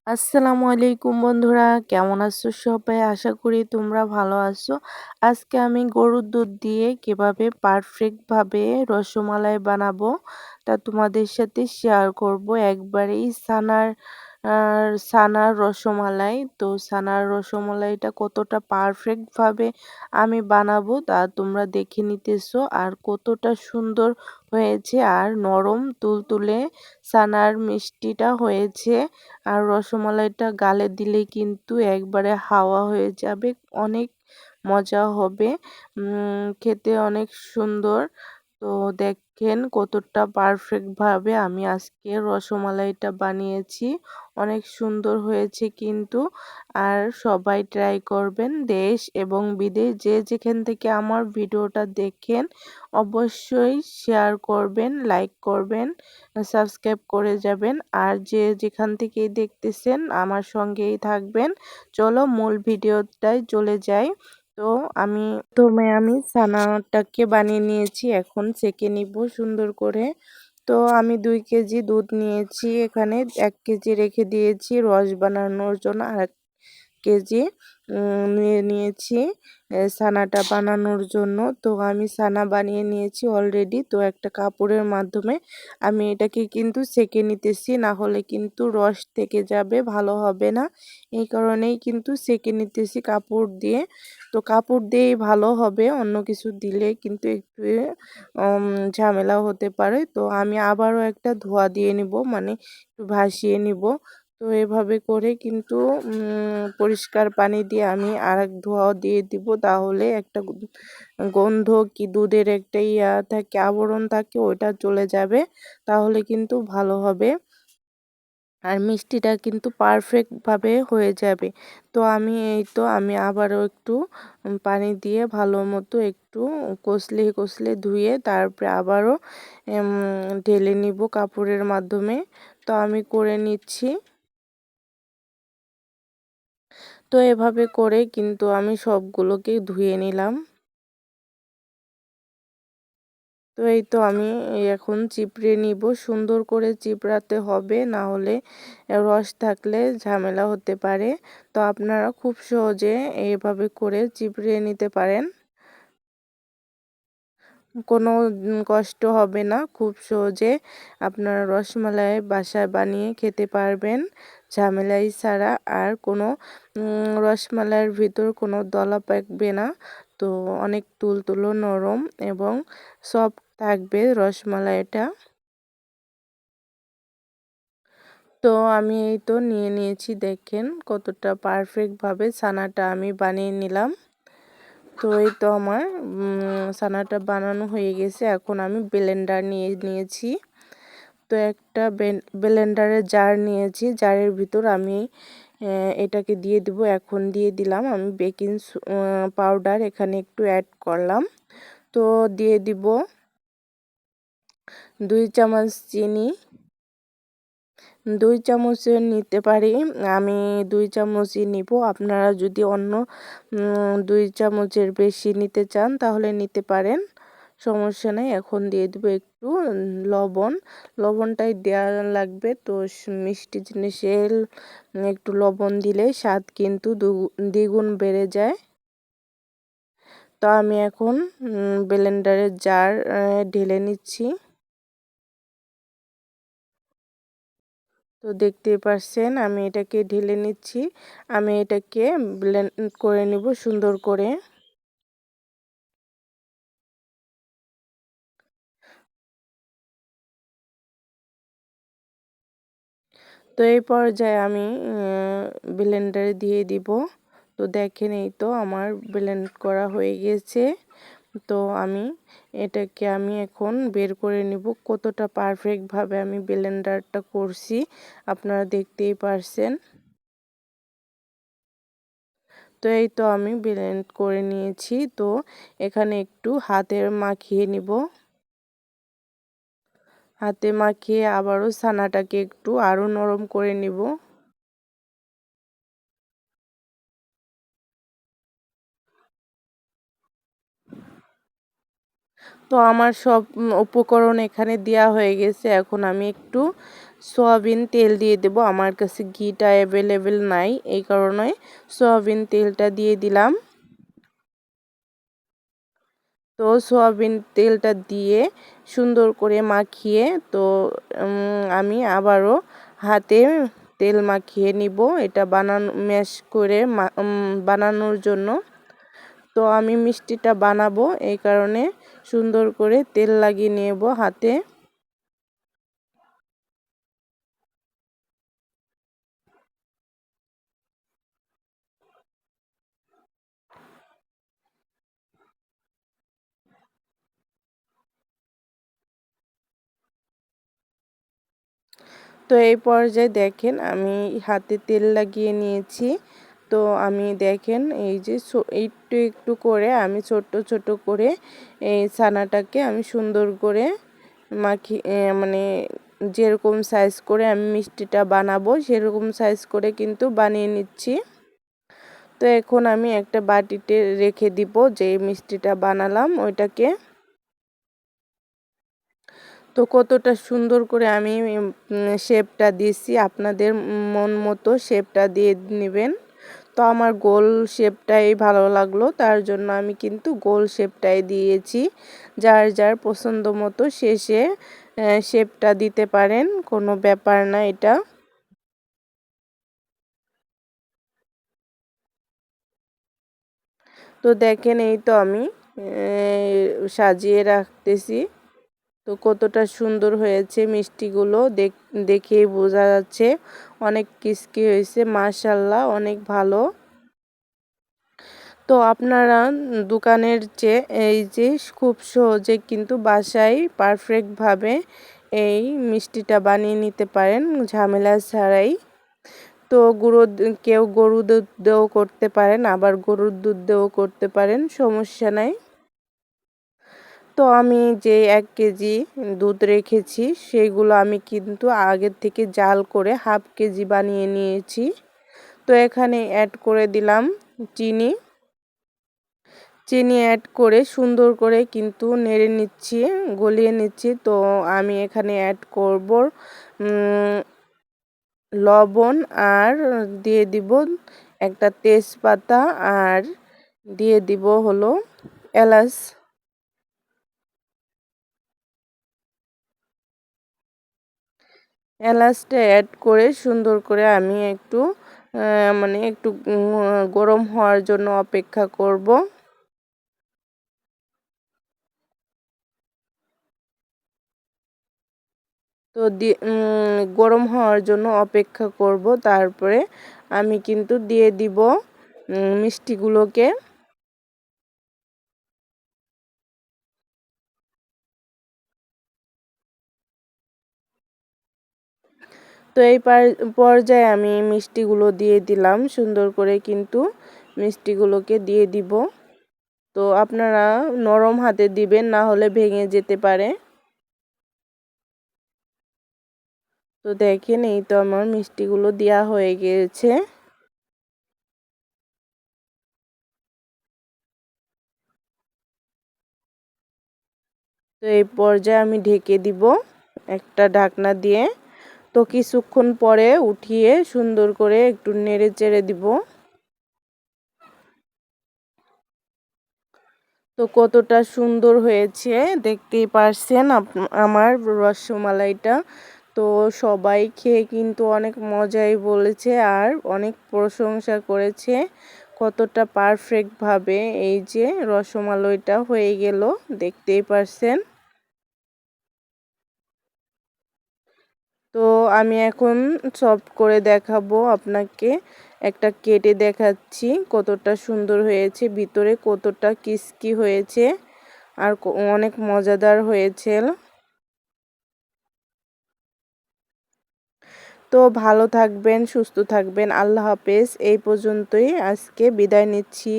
আসসালামু আলাইকুম বন্ধুরা, কেমন আছো সবাই? আশা করি তোমরা ভালো আছো। আজকে আমি গরুর দুধ দিয়ে কিভাবে পারফেক্টভাবে রসমালাই বানাবো তা তোমাদের সাথে শেয়ার করব। একবারেই ছানার রসমালাই। তো ছানার রসমালাইটা কতটা পারফেক্টভাবে আমি বানাবো তা তোমরা দেখে নিতেছো, আর কতটা সুন্দর হয়েছে আর নরম তুলতুলে ছানার মিষ্টিটা হয়েছে। আর রসমালাইটা গালে দিলেই কিন্তু একবারে হাওয়া হয়ে যাবে। অনেক মজা হবে। খেতে অনেক সুন্দর। তো দেখেন কতটা পারফেক্টভাবে আমি আজকে রসমালাইটা বানিয়েছি। অনেক সুন্দর হয়েছে কিন্তু। আর সবাই ট্রাই করবেন। দেশ এবং বিদেশ যে যেখান থেকে আমার ভিডিওটা দেখেন অবশ্যই শেয়ার করবেন, লাইক করবেন, সাবস্ক্রাইব করে যাবেন। আর যে যেখান থেকেই দেখতেছেন আমার সঙ্গেই থাকবেন। চলো মূল ভিডিওটায় চলে যাই। তো আমি ছানাটাকে বানিয়ে নিয়েছি, এখন ছেঁকে নিব সুন্দর করে। তো আমি 2 কেজি দুধ নিয়েছি, এখানে 1 কেজি রেখে দিয়েছি রস বানানোর জন্য, আর 1 কেজি নিয়ে নিয়েছি ছানাটা বানানোর জন্য। তো আমি ছানা বানিয়ে নিয়েছি অলরেডি। তো একটা কাপড়ের মাধ্যমে আমি এটাকে কিন্তু ছেঁকে নিতেছি, না হলে কিন্তু রস থেকে যাবে, ভালো হবে না। এই কারণেই কিন্তু ছেঁকে নিতেছি কাপড় দিয়ে। তো কাপড় দিয়েই ভালো হবে, অন্য কিছু দিলে কিন্তু একটু ঝামেলা হতে পারে। তো আমি আবারও একটা ধোয়া দিয়ে নিব, মানে একটু ভাসিয়ে নিব। তো এভাবে করে কিন্তু পরিষ্কার পানি দিয়ে আমি আরেক ধোঁয়াও দিয়ে দিব, তাহলে একটা গন্ধ কি দুধের একটা থাকে, আবরণ থাকে, ওটা চলে যাবে, তাহলে কিন্তু ভালো হবে। আর মিষ্টিটা কিন্তু পারফেক্টভাবে হয়ে যাবে। তো আমি আবারও একটু পানি দিয়ে ভালো মতো একটু কষলে ধুয়ে তারপরে আবারও ঢেলে নিব কাপড়ের মাধ্যমে। তো আমি করে নিচ্ছি। তো এভাবে করে কিন্তু আমি সবগুলোকে ধুয়ে নিলাম। তো এই তো আমি এখন চিপড়ে নিব, সুন্দর করে চিপড়াতে হবে, না হলে রস থাকলে ঝামেলা হতে পারে। তো আপনারা খুব সহজে এইভাবে করে চিপড়ে নিতে পারেন, কোনো কষ্ট হবে না। খুব সহজে আপনারা রসমালাই বাসায় বানিয়ে খেতে পারবেন ঝামেলাই ছাড়া। আর কোনো রসমালাইয়ের ভিতর কোনো দলা পাকবে না। তো অনেক তুলতুলো নরম এবং সফট থাকবে রসমালাইটা। তো আমি এই তো নিয়ে নিয়েছি, দেখেন কতটা পারফেক্টভাবে ছানাটা আমি বানিয়ে নিলাম। তো এই তো আমার ছানাটা বানানো হয়ে গেছে। এখন আমি ব্লেন্ডার নিয়েছি। তো একটা ব্লেন্ডারের জার নিয়েছি, জারের ভিতর আমি এটাকে দিয়ে দিব। এখন দিয়ে দিলাম আমি বেকিং পাউডার, এখানে একটু অ্যাড করলাম। তো দিয়ে দিব 2 চামচ চিনি। 2 চামচের নিতে পারি, আমি 2 চামচই নিব। আপনারা যদি অন্য 2 চামচের বেশি নিতে চান তাহলে নিতে পারেন, সমস্যা নেই। এখন দিয়ে দেবো একটু লবণ। লবণটাই দেওয়া লাগবে। তো মিষ্টি জিনিসের একটু লবণ দিলে স্বাদ কিন্তু দ্বিগুণ বেড়ে যায়। তো আমি এখন ব্লেন্ডারের জার ঢেলে নিচ্ছি। তো দেখতেই পারছেন আমি এটাকে ঢেলে নিচ্ছি। আমি এটাকে ব্লেন্ড করে নিব সুন্দর করে। তো এই পর্যায়ে আমি ব্লেন্ডারে দিয়ে দিব। তো দেখেন এই তো আমার ব্লেন্ড করা হয়ে গেছে। তো আমি এখন বের করে নিব, কতটা পারফেক্টভাবে আমি ব্লেন্ডারটা করছি আপনারা দেখতেই পারছেন। তো এই তো আমি ব্লেন্ড করে নিয়েছি। তো এখানে একটু হাতে মাখিয়ে নিব। হাতে মাখিয়ে আবারও ছানাটাকে একটু আরও নরম করে নিব। তো আমার সব উপকরণ এখানে দেওয়া হয়ে গেছে। এখন আমি একটু সয়াবিন তেল দিয়ে দেব। আমার কাছে ঘিটা অ্যাভেলেবেল নাই, এই কারণে সয়াবিন তেলটা দিয়ে দিলাম। তো সয়াবিন তেলটা দিয়ে সুন্দর করে মাখিয়ে তো আমি আবারও হাতে তেল মাখিয়ে নিব এটা ম্যাশ করে বানানোর জন্য। তো আমি মিষ্টিটা বানাবো এই কারণে সুন্দর করে তেল লাগিয়ে নেব হাতে। তো এই পর্যায়ে দেখেন আমি হাতে তেল লাগিয়ে নিয়েছি। তো আমি দেখেন এই যে একটু একটু করে আমি ছোট ছোট করে এই ছানাটাকে আমি সুন্দর করে মানে যেরকম সাইজ করে আমি মিষ্টিটা বানাবো সেরকম সাইজ করে কিন্তু বানিয়ে নিচ্ছি। তো এখন আমি একটা বাটিতে রেখে দিব যে মিষ্টিটা বানালাম ওইটাকে। তো কতটা সুন্দর করে আমি শেপটা দিয়েছি, আপনাদের মন মতো শেপটা দিয়ে নেবেন। তো আমার গোল শেপটাই ভালো লাগলো, তার জন্য আমি কিন্তু গোল শেপটাই দিয়েছি। যার যার পছন্দ মতো শেষে শেপটা দিতে পারেন, কোনো ব্যাপার না এটা। তো দেখেন এই তো আমি সাজিয়ে রাখতেছি। তো কতটা সুন্দর হয়েছে মিষ্টিগুলো দেখেই বোঝা যাচ্ছে অনেক কিসকি হয়েছে, মাশাল্লাহ অনেক ভালো। তো আপনারা দোকানের চেয়ে এই যে খুব সহজে কিন্তু বাসায় পারফেক্টভাবে এই মিষ্টিটা বানিয়ে নিতে পারেন ঝামেলা ছাড়াই। তো কেউ গরুর দুধ দিয়েও করতে পারেন, আবার গরুর দুধ দিয়েও করতে পারেন, সমস্যা নাই। তো আমি যে ১ কেজি দুধ রেখেছি সেগুলো আমি কিন্তু আগের থেকে জাল করে হাফ কেজি বানিয়ে নিয়েছি। তো এখানে অ্যাড করে দিলাম চিনি। চিনি অ্যাড করে সুন্দর করে কিন্তু নেড়ে নিচ্ছি, গলিয়ে নিচ্ছি। তো আমি এখানে অ্যাড করব লবণ, আর দিয়ে দিব একটা তেজপাতা, আর দিয়ে দিব হলো এলাচ। এলাচটা অ্যাড করে সুন্দর করে আমি একটু মানে একটু গরম হওয়ার জন্য অপেক্ষা করব। তো গরম হওয়ার জন্য অপেক্ষা করব, তারপরে আমি কিন্তু দিয়ে দিব মিষ্টিগুলোকে। তো এই পর্যায়ে আমি মিষ্টিগুলো দিয়ে দিলাম, সুন্দর করে কিন্তু মিষ্টিগুলোকে দিয়ে দিব। তো আপনারা নরম হাতে দিবেন, না হলে ভেঙে যেতে পারে। তো দেখেন এই তো আমার মিষ্টিগুলো দেওয়া হয়ে গিয়েছে। তো এই পর্যায়ে আমি ঢেকে দিব একটা ঢাকনা দিয়ে। তো কিছুক্ষণ পরে উঠিয়ে সুন্দর করে একটু নেড়ে চেড়ে দিব। তো কতটা সুন্দর হয়েছে দেখতেই পারছেন আমার রসমালাইটা। তো সবাই খেয়ে কিন্তু অনেক মজাই বলেছে আর অনেক প্রশংসা করেছে কতটা পারফেক্টভাবে এই যে রসমালাইটা হয়ে গেল, দেখতেই পারছেন। তো আমি এখন সফট করে দেখাবো আপনাকে, একটা কেটে দেখাচ্ছি কতটা সুন্দর হয়েছে, ভিতরে কতটা কিসকি হয়েছে আর অনেক মজাদার হয়েছে। তো ভালো থাকবেন, সুস্থ থাকবেন, আল্লাহ হাফেজ। এই পর্যন্তই আজকে বিদায় নিচ্ছি।